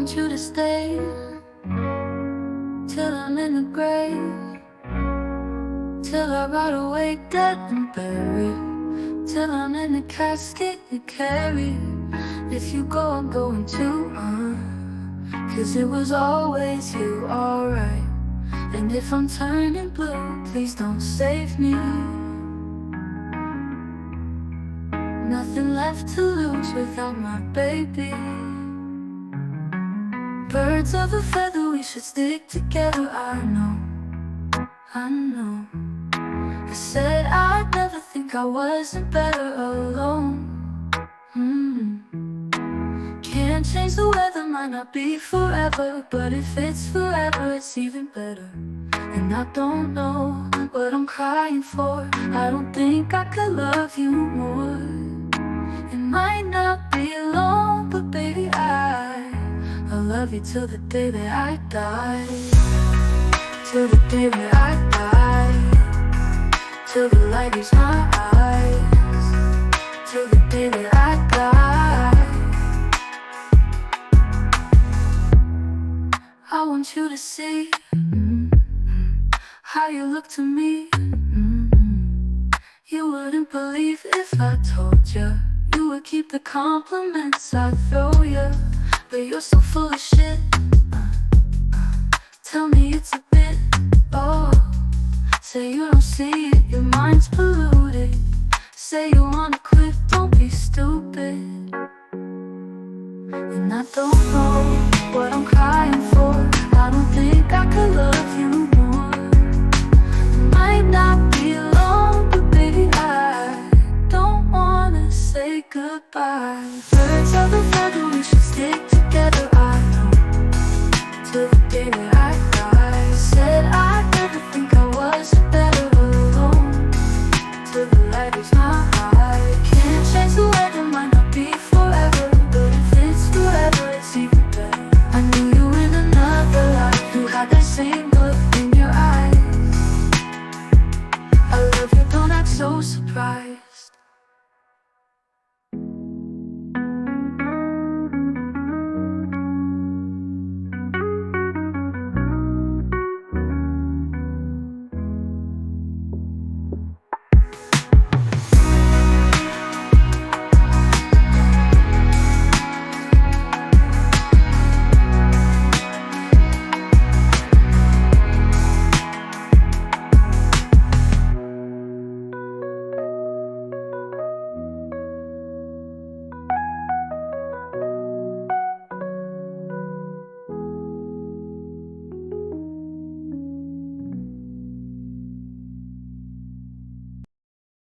want you to stay till I'm in the grave, till I rot away dead and buried, till I'm in the casket you carry. If you go, I'm going too, 'cause it was always you, alright. And if I'm turning blue, please don't save me. Nothing left to lose without my baby. Birds of a feather, we should stick together. I know, I know. I said I'd never think I wasn't better alone. Can't change the weather, might not be forever, but if it's forever, it's even better. And I don't know what I'm crying for. I don't think I could love you more. It might not be long, but baby, I'll love you till the day that I die. Till the day that I die. Till the light leaves my eyes. Till the day that I die. I want you to see how you look to me. You wouldn't believe if I told you. You would keep the compliments I throw you. But you're so full of shit. Tell me it's a bit, oh. Say you don't see it, your mind's polluted. Say you wanna quit, don't be stupid. And I don't know what I'm crying for. I don't think I could love you more. It might not be long, but baby, I don't wanna say goodbye.